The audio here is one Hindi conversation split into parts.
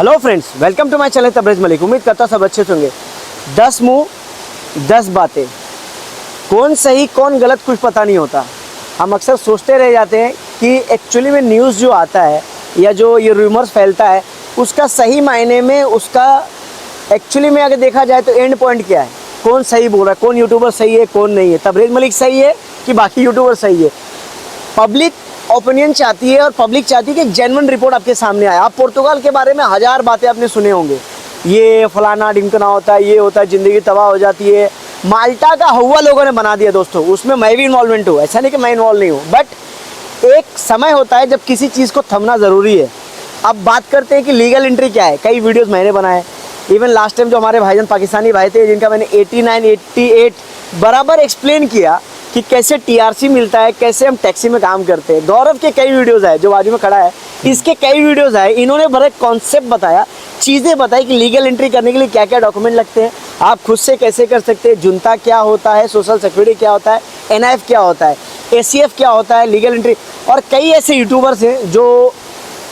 Hello friends, welcome to my channel Tabrez Malik. उम्मीद करता हूँ सब अच्छे से होंगे। 10 मुंह 10 बातें, कौन सही कौन गलत कुछ पता नहीं होता। हम अक्सर सोचते रह जाते हैं कि एक्चुअली में न्यूज़ जो आता है या जो ये रूमर्स फैलता है उसका सही मायने में उसका एक्चुअली में अगर देखा जाए तो एंड पॉइंट क्या है, कौन सही बोल रहा है, कौन यूट्यूबर सही है कौन नहीं है, तबरेज मलिक सही है कि बाकी यूट्यूबर सही है। पब्लिक ओपिनियन चाहती है और पब्लिक चाहती है कि जेन्युइन रिपोर्ट आपके सामने आए। आप पुर्तगाल के बारे में हज़ार बातें आपने सुने होंगे, ये फलाना ढिमकना होता है, ये होता है, ज़िंदगी तबाह हो जाती है। माल्टा का हवा लोगों ने बना दिया दोस्तों, उसमें मैं भी इन्वॉल्वमेंट हूँ, ऐसा नहीं कि मैं इन्वॉल्व नहीं हूँ, बट एक समय होता है जब किसी चीज़ को थमना ज़रूरी है। अब बात करते हैं कि लीगल एंट्री क्या है। कई वीडियोस मैंने बनाए, इवन लास्ट टाइम जो हमारे भाईजान पाकिस्तानी भाई थे जिनका मैंने 89, 88 बराबर एक्सप्लेन किया कि कैसे टीआरसी मिलता है, कैसे हम टैक्सी में काम करते हैं। गौरव के कई वीडियोस आए, जो बाजू में खड़ा है इसके कई वीडियोस आए, इन्होंने बड़ा कॉन्सेप्ट बताया, चीज़ें बताई कि लीगल एंट्री करने के लिए क्या क्या डॉक्यूमेंट लगते हैं, आप खुद से कैसे कर सकते हैं, जुनता क्या होता है, सोशल सिक्योरिटी क्या होता है, एनआईएफ क्या होता है, एसीएफ क्या होता है, लीगल एंट्री। और कई ऐसे यूट्यूबर्स हैं जो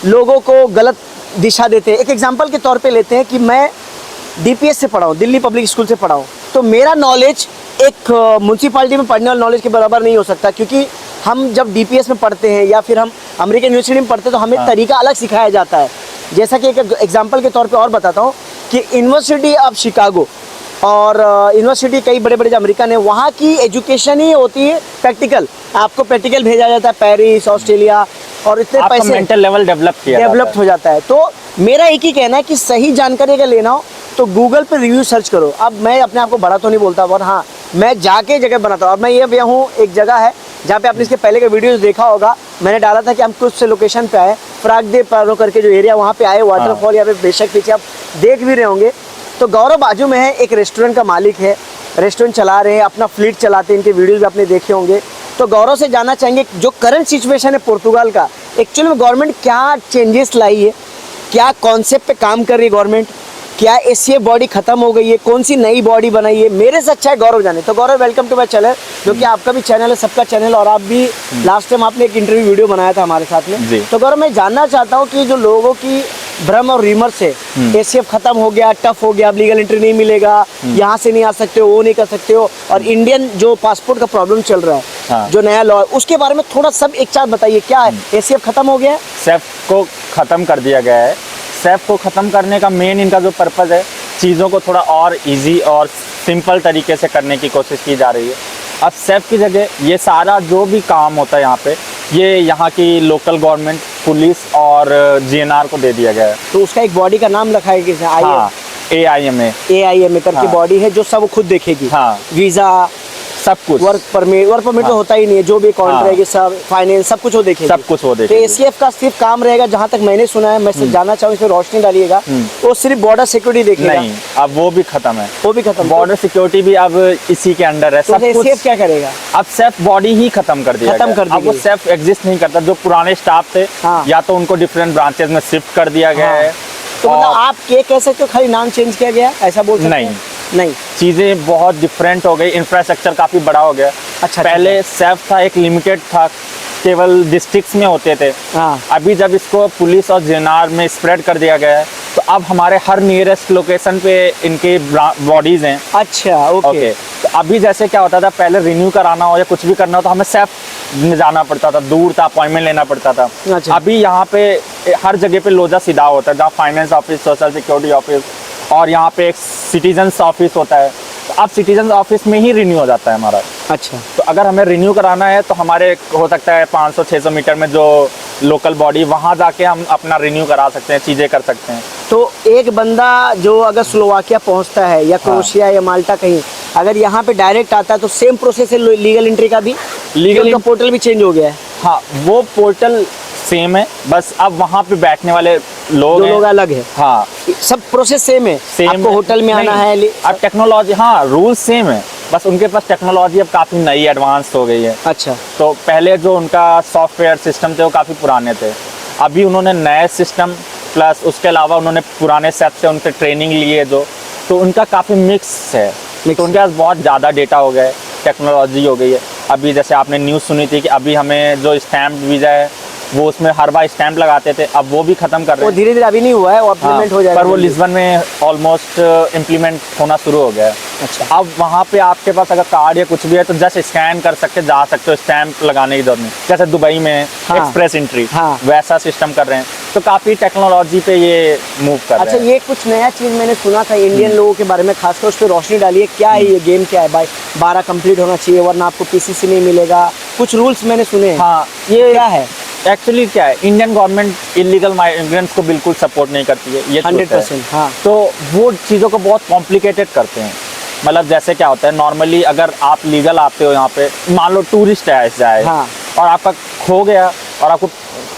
लोगों को गलत दिशा देते हैं। एक एग्जाम्पल के तौर पर लेते हैं कि मैं डीपीएस से पढ़ा हूँ, दिल्ली पब्लिक स्कूल से पढ़ा हूँ, तो मेरा नॉलेज एक म्यूनसिपालिटी में पढ़ने वाले नॉलेज के बराबर नहीं हो सकता, क्योंकि हम जब डीपीएस में पढ़ते हैं या फिर हम अमेरिकन यूनिवर्सिटी में पढ़ते हैं तो हमें तरीका अलग सिखाया जाता है। जैसा कि एक एग्जांपल के तौर पे और बताता हूँ कि यूनिवर्सिटी ऑफ शिकागो और यूनिवर्सिटी कई बड़े बड़े जो अमेरिकन है, वहाँ की एजुकेशन ही होती है प्रैक्टिकल। आपको प्रैक्टिकल भेजा जाता है पेरिस, ऑस्ट्रेलिया, और इतने पैसे मेंटल लेवल डेवलप हो जाता है। तो मेरा एक ही कहना है कि सही जानकारी अगर लेना हो तो गूगल पे रिव्यू सर्च करो। अब मैं अपने आप को बड़ा तो नहीं बोलता, पर हाँ मैं जाके जगह बनाता हूँ। अब मैं ये भैया हूँ, एक जगह है जहाँ पे आपने इसके पहले के वीडियोस देखा होगा, मैंने डाला था कि हम कुछ से लोकेशन पे आए, फ्रागदेव पारो करके जो एरिया वहाँ पे आए, वाटरफॉल यहाँ पे बेशक पीछे आप देख भी रहे होंगे। तो गौरव बाजू में है, एक रेस्टोरेंट का मालिक है, रेस्टोरेंट चला रहे हैं, अपना फ्लीट चलाते हैं, इनके वीडियोज़ भी आपने देखे होंगे। तो गौरव से जानना चाहेंगे जो करंट सिचुएशन है पुर्तगाल का, एक्चुअली में गवर्नमेंट क्या चेंजेस लाई है, क्या कॉन्सेप्ट पे काम कर रही है गवर्नमेंट, क्या एसीए बॉडी खत्म हो गई है, कौन सी नई बॉडी बनाई है। मेरे से अच्छा है गौरव जाने। तो गौरव, वेलकम टू माय चैनल, जो कि आपका भी चैनल है, सबका चैनल, और आप भी लास्ट टाइम आपने एक इंटरव्यू वीडियो बनाया था हमारे साथ में। तो गौरव, मैं जानना चाहता हूँ कि जो लोगों की भ्रम और रीमर्स है, एसीएफ खत्म हो गया, टफ हो गया, अब लीगल एंट्री नहीं मिलेगा, यहाँ से नहीं आ सकते हो, वो नहीं कर सकते हो, और इंडियन जो पासपोर्ट का प्रॉब्लम चल रहा है, जो नया लॉ है, उसके बारे में थोड़ा सब एक चार बताइए। क्या है, एसीएफ खत्म हो गया है? सेफ को खत्म कर दिया गया है। सेफ को खत्म करने का मेन इनका जो पर्पज़ है, चीज़ों को थोड़ा और इजी और सिंपल तरीके से करने की कोशिश की जा रही है। अब सेफ की जगह ये सारा जो भी काम होता है यहाँ पे, ये यहाँ की लोकल गवर्नमेंट, पुलिस और जीएनआर को दे दिया गया है। तो उसका एक बॉडी का नाम रखा है कि हाँ, AIMA करके बॉडी है, जो सब खुद देखेगी। हाँ, वीज़ा, सब कुछ, वर्क परमिट तो होता ही नहीं है, जो भी अकाउंट रहेगी, सब फाइनेंस, सब कुछ वो देखेगी। सब कुछ वो तो देखेगी। एसीएफ का सिर्फ काम रहेगा, जहाँ तक मैंने सुना है, मैं सिर्फ जानना चाहूँ, इसमें रोशनी डालिएगा, वो सिर्फ बॉर्डर सिक्योरिटी देखेगा। नहीं, अब वो भी खत्म है, वो भी खत्म, बॉर्डर सिक्योरिटी भी अब इसी के अंडर है। तो एसीएफ क्या करेगा? अब सेफ बॉडी ही खत्म कर दिया गया। अब वो सेफ एग्जिस्ट नहीं करता। जो पुराने स्टाफ थे, या तो उनको डिफरेंट ब्रांचेस में शिफ्ट कर दिया गया है। तो मतलब आप ये कह सकते हो खाली नाम चेंज किया गया, ऐसा बोल सकते हैं? नहीं, चीज़ें बहुत डिफरेंट हो गई, इंफ्रास्ट्रक्चर काफ़ी बड़ा हो गया। अच्छा, पहले सेफ था, एक लिमिटेड था, केवल डिस्ट्रिक्ट्स में होते थे। अभी जब इसको पुलिस और जीएनआर में स्प्रेड कर दिया गया है, तो अब हमारे हर नियरेस्ट लोकेशन पे इनके बॉडीज हैं। अच्छा, ओके। तो अभी जैसे क्या होता था, पहले रिन्यू कराना हो या कुछ भी करना हो तो हमें सेफ में जाना पड़ता था, दूर था, अपॉइंटमेंट लेना पड़ता था। अच्छा। अभी यहाँ पे हर जगह पे लोजा सीधा होता है, जहाँ finance office, social security office, और यहाँ पे एक सिटीजन्स ऑफिस होता है। तो अब सिटीजन्स ऑफिस में ही रिन्यू हो जाता है हमारा। अच्छा। तो अगर हमें रिन्यू कराना है तो हमारे हो सकता है 500-600 मीटर में जो लोकल बॉडी, वहाँ जाके हम अपना रिन्यू करा सकते हैं, चीज़ें कर सकते हैं। तो एक बंदा जो अगर स्लोवाकिया पहुँचता है या क्रोएशिया या माल्टा कहीं, अगर यहाँ पे डायरेक्ट आता है तो सेम प्रोसेस है लीगल एंट्री का भी? लीगल का पोर्टल भी चेंज हो गया है? हाँ, वो पोर्टल सेम है, बस अब वहाँ पे बैठने वाले लोग अलग है। हाँ, सब प्रोसेस सेम है। आपको होटल में आना है, अब टेक्नोलॉजी, हाँ, रूल सेम है, बस उनके पास टेक्नोलॉजी अब काफ़ी नई एडवांस हो गई है। अच्छा। तो पहले जो उनका सॉफ्टवेयर सिस्टम थे वो काफ़ी पुराने थे, अभी उन्होंने नए सिस्टम प्लस उसके अलावा उन्होंने पुराने सेट से उनसे ट्रेनिंग ली है, जो तो उनका काफ़ी मिक्स है। तो उनके पास बहुत ज़्यादा डेटा हो गया है, टेक्नोलॉजी हो गई है। अभी जैसे आपने न्यूज़ सुनी थी कि अभी हमें जो स्टैम्प वीज़ा है वो उसमें हर बार स्टैंप लगाते थे, अब वो भी खत्म कर रहे वो हैं। धीरे धीरे अभी नहीं हुआ है, वो इम्प्लीमेंट हो जाएगा पर वो जल्दी। लिस्बन में ऑलमोस्ट इम्प्लीमेंट होना शुरू हो गया है। अच्छा। अब वहाँ पे आपके पास अगर कार्ड या कुछ भी है तो जस्ट स्कैन कर सकते जा सकते हो, स्टैंप लगाने की जरूरत नहीं। जैसे दुबई में हाँ। एक्सप्रेस एंट्री, हाँ। वैसा सिस्टम कर रहे हैं, तो काफ़ी टेक्नोलॉजी पे ये मूव कर अच्छा, रहे हैं। ये कुछ नया चीज़ मैंने सुना था इंडियन लोगों के बारे में, खासकर उस पर रोशनी डाली है। क्या है ये गेम, क्या है भाई? 12 कंप्लीट होना चाहिए वरना आपको पीसीसी नहीं मिलेगा, कुछ रूल्स मैंने सुने हैं। हाँ, ये क्या है? एक्चुअली क्या है, इंडियन गवर्नमेंट इलीगल माइग्रेंट्स को बिल्कुल सपोर्ट नहीं करती है, ये 100%। हाँ। तो वो चीज़ों को बहुत कॉम्प्लिकेटेड करते हैं। मतलब जैसे क्या होता है, नॉर्मली अगर आप लीगल आते हो यहाँ पे, मान लो टूरिस्ट है जाए, हाँ। और आपका खो गया और आपको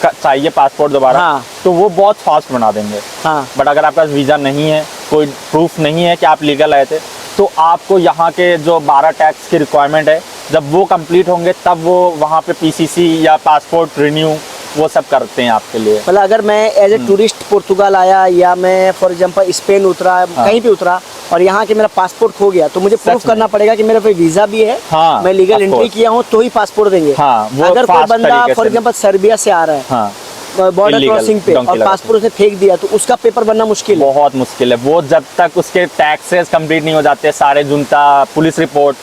चाहिए पासपोर्ट दोबारा, हाँ। तो वो बहुत फास्ट बना देंगे। हाँ। बट अगर आपके पास वीज़ा नहीं है, कोई प्रूफ नहीं है कि आप लीगल आए थे, तो आपको यहाँ के जो 12 टैक्स की रिक्वायरमेंट है, जब वो कंप्लीट होंगे तब वो वहाँ पे पीसीसी या पासपोर्ट रिन्यू वो सब करते हैं आपके लिए। मतलब अगर मैं एज ए टूरिस्ट पुर्तगाल आया, या मैं फॉर एग्जांपल स्पेन उतरा, कहीं भी उतरा, और यहाँ के मेरा पासपोर्ट खो गया, तो मुझे प्रूफ करना पड़ेगा कि मेरा कोई वीजा भी है, हाँ, मैं लीगल of एंट्री course। किया हूँ, तो ही पासपोर्ट देंगे। हाँ, वो अगर कोई fast बंदा तरीके फॉर से। एग्जांपल सर्बिया से आ रहा है, हाँ, बॉर्डर Illegal, क्रॉसिंग पे, donkey और लगा पासपोर्ट उसने फेंक दिया, तो उसका पेपर बनना मुश्किल है। बहुत मुश्किल है वो, जब तक उसके टैक्सेस कंप्लीट नहीं हो जाते, सारे जुनता, पुलिस रिपोर्ट।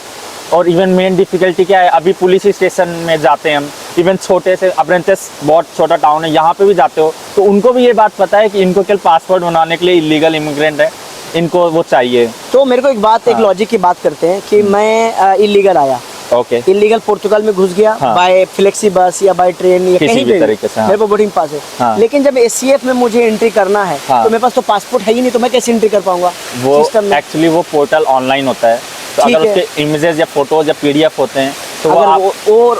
और इवन मेन डिफिकल्टी क्या है, अभी पुलिस स्टेशन में जाते हैं हम, इवन छोटे से अप्रेंटिस, बहुत छोटा टाउन है, यहाँ पे भी जाते हो, तो उनको भी ये बात पता है कि इनको केवल पासपोर्ट बनाने के लिए इलीगल इमिग्रेंट है, इनको वो चाहिए। तो मेरे को एक बात, एक हाँ। लॉजिक की बात करते हैं कि मैं इलीगल आया, ओके, इलीगल पुर्तगाल में घुस गया, हाँ। बाय फ्लेक्सी बस या बाय ट्रेन या किसी कहीं भी पे तरीके से, हाँ। मेरे को बोर्डिंग पास है, हाँ। लेकिन जब एससीएफ में मुझे एंट्री करना है, हाँ। तो मेरे पास तो पासपोर्ट है ही नहीं, तो मैं कैसे एंट्री कर पाऊंगा वो सिस्टम में? एक्चुअली वो पोर्टल ऑनलाइन होता है, तो ठीक अगर है। उसके इमेजेस या फोटोज या पीडीएफ होते हैं तो वो अगर आप,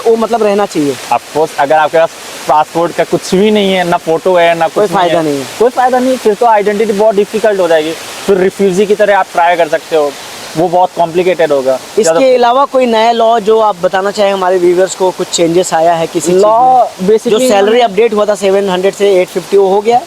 वो मतलब रहना चाहिए। ऑफकोर्स अगर आपके पास पासपोर्ट का कुछ भी नहीं है, ना फोटो है, ना कोई कुछ फायदा नहीं है। कोई फायदा नहीं, फिर तो आइडेंटिटी बहुत डिफिकल्ट हो जाएगी, फिर रिफ्यूजी की तरह आप ट्राई कर सकते हो, वो बहुत कॉम्प्लिकेटेड होगा। इसके अलावा कोई नया लॉ जो आप बताना चाहें हमारे व्यूअर्स को, कुछ चेंजेस आया है किसी चीज़ लॉ में? जो बेसिकली सैलरी अपडेट हुआ था 700 से 850, वो हो गया,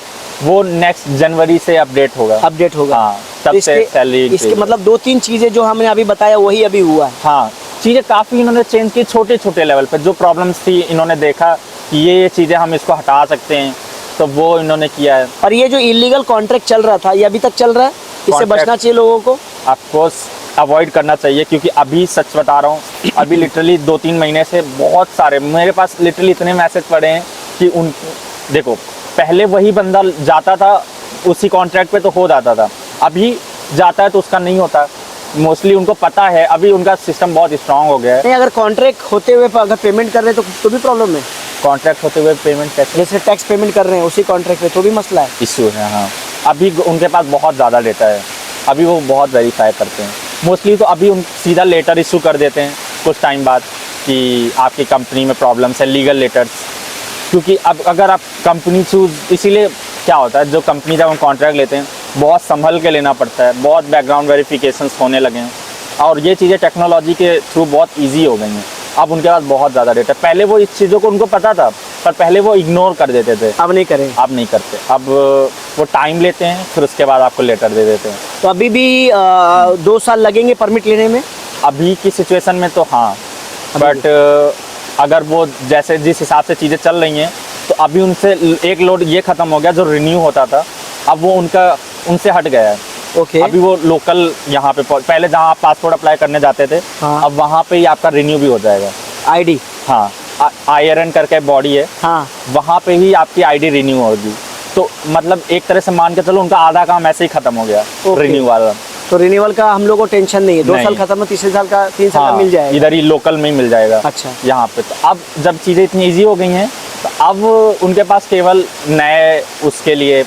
वो नेक्स्ट जनवरी से अपडेट होगा। अपडेट होगा। हाँ, तब तो से इसके सैलरी इसके मतलब 2-3 चीजें जो हमने अभी बताया वही अभी हुआ है। हाँ, चीज़ें काफ़ी इन्होंने चेंज की, छोटे छोटे लेवल पे जो प्रॉब्लम्स थी इन्होंने देखा कि ये चीज़ें हम इसको हटा सकते हैं, तो वो इन्होंने किया है। और ये जो इलीगल कॉन्ट्रैक्ट चल रहा था, ये अभी तक चल रहा है, इससे Contract- बचना चाहिए लोगों को। ऑफकोर्स अवॉइड करना चाहिए, क्योंकि अभी सच बता रहा हूँ, अभी लिटरली 2-3 महीने से बहुत सारे मेरे पास लिटरली इतने मैसेज पड़े हैं कि उन, देखो पहले वही बंदा जाता था उसी कॉन्ट्रैक्ट पे तो हो जाता था, अभी जाता है तो उसका नहीं होता, मोस्टली उनको पता है, अभी उनका सिस्टम बहुत स्ट्रांग हो गया है। नहीं, अगर कॉन्ट्रैक्ट होते हुए अगर पेमेंट कर रहे हैं तो भी प्रॉब्लम है। कॉन्ट्रैक्ट होते हुए पेमेंट कैसे जैसे टैक्स पेमेंट कर रहे हैं उसी कॉन्ट्रैक्ट पे, तो भी मसला है। इशू है? हाँ, अभी उनके पास बहुत ज़्यादा डेटा है, अभी वो बहुत वेरीफाई करते हैं मोस्टली, तो अभी उन सीधा लेटर इशू कर देते हैं कुछ टाइम बाद कि आपकी कंपनी में प्रॉब्लम्स है, लीगल लेटर्स। क्योंकि अब अगर आप कंपनी चूज, इसीलिए क्या होता है, जो कंपनी जब हम कॉन्ट्रैक्ट लेते हैं बहुत संभल के लेना पड़ता है, बहुत बैकग्राउंड वेरिफिकेशंस होने लगे हैं, और ये चीज़ें टेक्नोलॉजी के थ्रू बहुत ईजी हो गई हैं। अब उनके पास बहुत ज़्यादा डेटा, पहले वो इस चीज़ों को उनको पता था पर पहले वो इग्नोर कर देते थे, अब नहीं करें। अब नहीं करते, अब वो टाइम लेते हैं, फिर उसके बाद आपको लेटर दे देते हैं। तो अभी भी 2 साल लगेंगे परमिट लेने में अभी की सिचुएशन में तो हाँ, बट अगर वो जैसे जिस हिसाब से चीज़ें चल रही हैं, तो अभी उनसे एक लोड ये ख़त्म हो गया जो रिन्यू होता था, अब वो उनसे हट गया है। ओके। अभी वो लोकल यहाँ पे पहले जहाँ आप पासपोर्ट अप्लाई करने जाते थे, हाँ। अब वहाँ पे ही आपका रिन्यू भी हो जाएगा। आईडी, हाँ, IRN करके बॉडी है, हाँ, वहाँ पे ही आपकी आईडी रिन्यू होगी। तो मतलब एक तरह से मान के चलो उनका आधा काम ऐसे ही खत्म हो गया, ओके। रिन्यू वाला। तो रिन्यूअल का हम लोग को टेंशन नहीं है, 2 नहीं। साल खत्म हो, तीसरे साल का 3 साल का हाँ, मिल जाएगा। इधर ही लोकल में ही मिल जाएगा। अच्छा। यहाँ पे तो अब जब चीज़ें इतनी इजी हो गई हैं, तो अब उनके पास केवल नए उसके लिए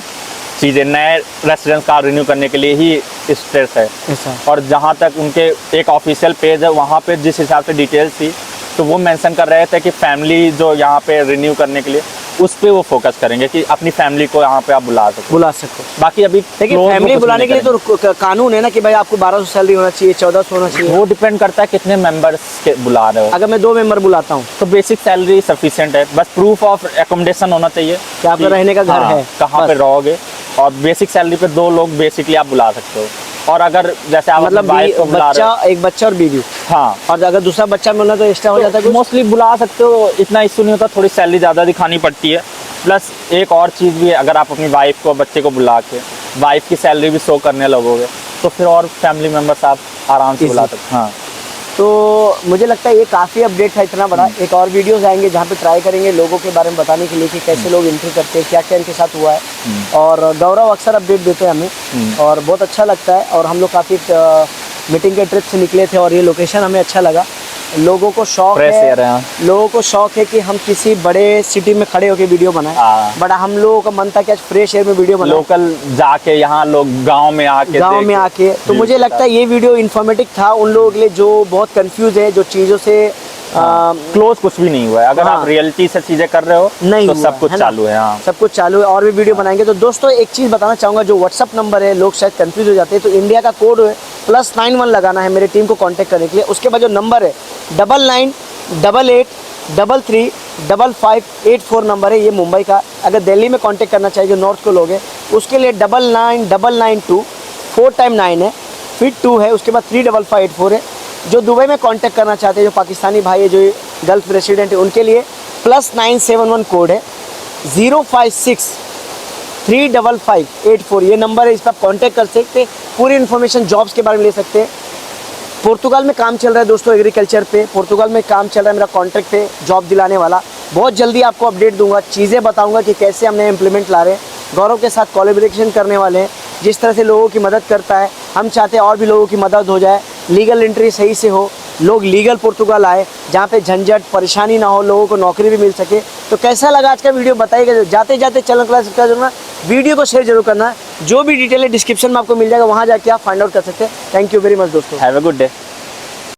चीज़ें, नए रेसिडेंस कार्ड रिन्यू करने के लिए ही स्ट्रेस है। ऐसा। और जहाँ तक उनके एक ऑफिशियल पेज है, वहाँ पे जिस हिसाब से डिटेल्स थी, तो वो मेंशन कर रहे थे कि फैमिली जो यहाँ पे रिन्यू करने के लिए, उस पे वो फोकस करेंगे कि अपनी फैमिली को यहाँ पे आप बुला सको। बाकी अभी लेकिन close वो फैमिली कुछ बुलाने के नहीं लिए तो कानून है ना कि भाई आपको 1200 सैलरी होना चाहिए, 1400 होना चाहिए। वो डिपेंड करता है कितने मेंबर्स के बुला रहे हो। अगर मैं 2 मेंबर बुलाता हूँ तो बेसिक सैलरी सफिशिएंट है, बस प्रूफ ऑफ एकोमोडेशन होना चाहिए कि आपका रहने का घर है, कहाँ पे बस। रहोगे, और बेसिक सैलरी पे 2 लोग बेसिकली आप बुला सकते हो। और अगर जैसे आप मतलब अपनी वाइफ को बुला रहे हो, एक बच्चा और बीवी, हाँ, और अगर दूसरा बच्चा मिलना तो एक्स्ट्रा हो जाता है कुछ? मोस्टली बुला सकते हो, इतना इशू नहीं होता, थोड़ी सैलरी ज़्यादा दिखानी पड़ती है। प्लस एक और चीज़ भी है, अगर आप अपनी वाइफ को बच्चे को बुला के वाइफ की सैलरी भी शो करने लगोगे तो फिर और फैमिली मेम्बर्स आप आराम से बुला सकते हैं। हाँ, तो मुझे लगता है ये काफ़ी अपडेट है इतना बड़ा। एक और वीडियोस आएंगे जहाँ पे ट्राई करेंगे लोगों के बारे में बताने के लिए कि कैसे लोग एंट्री करते हैं, क्या क्या इनके साथ हुआ है। और गौरव अक्सर अपडेट देते हैं हमें और बहुत अच्छा लगता है। और हम लोग काफ़ी मीटिंग के ट्रिप से निकले थे और ये लोकेशन हमें अच्छा लगा। लोगों को शौक Fresh air है, है, लोगों को शौक है कि हम किसी बड़े सिटी में खड़े होकर वीडियो बनाएं, हाँ। बट हम लोगों का मन था कि आज फ्रेश एयर में वीडियो बनाएं, लोकल जाके यहाँ लोग गांव में आके तो मुझे लगता है ये वीडियो इन्फॉर्मेटिव था उन लोगों के लिए जो बहुत कंफ्यूज है, जो चीज़ों से क्लोज कुछ भी नहीं हुआ है। अगर हाँ। आप रियलिटी से चीजें कर रहे हो नहीं तो हुआ सब कुछ है ना? चालू है। हाँ, सब कुछ चालू है और भी वीडियो बनाएंगे। तो दोस्तों एक चीज़ बताना चाहूँगा, जो व्हाट्सअप नंबर है लोग शायद कंफ्यूज हो जाते हैं, तो इंडिया का कोड है +91 लगाना है मेरे टीम को कांटेक्ट करने के लिए। उसके बाद जो नंबर है 9988835584 नंबर है, ये मुंबई का। अगर दिल्ली में कांटेक्ट करना चाहिए जो नॉर्थ को लोग हैं उसके लिए 999992 4 टाइम 9 है, फिर 2 है, उसके बाद 35584 है। जो दुबई में कांटेक्ट करना चाहते हैं, जो पाकिस्तानी भाई है, जो गल्फ रेसिडेंट है, उनके लिए +971 कोड है 056355584, ये नंबर है, इस पर आप कांटेक्ट कर सकते हैं। पूरी इन्फॉर्मेशन जॉब्स के बारे में ले सकते हैं। पोर्तुगाल में काम चल रहा है दोस्तों एग्रीकल्चर पे, पोर्तुगाल में काम चल रहा है, मेरा कॉन्ट्रैक्ट है जॉब दिलाने वाला। बहुत जल्दी आपको अपडेट दूंगा, चीज़ें बताऊंगा कि कैसे हमने इम्प्लीमेंट ला रहे हैं। गौरव के साथ कोलैबोरेशन करने वाले हैं, जिस तरह से लोगों की मदद करता है हम चाहते हैं और भी लोगों की मदद हो जाए, लीगल एंट्री सही से हो, लोग लीगल पोर्तुगाल आए जहाँ पे झंझट परेशानी ना हो, लोगों को नौकरी भी मिल सके। तो कैसा लगा आज का वीडियो बताइएगा। जाते जाते चैनल को सब्सक्राइब करना, वीडियो को शेयर जरूर करना। जो भी डिटेल है डिस्क्रिप्शन में आपको मिल जाएगा, वहाँ जाके आप फाइंड आउट कर सकते हैं। थैंक यू वेरी मच दोस्तों। Have a good day.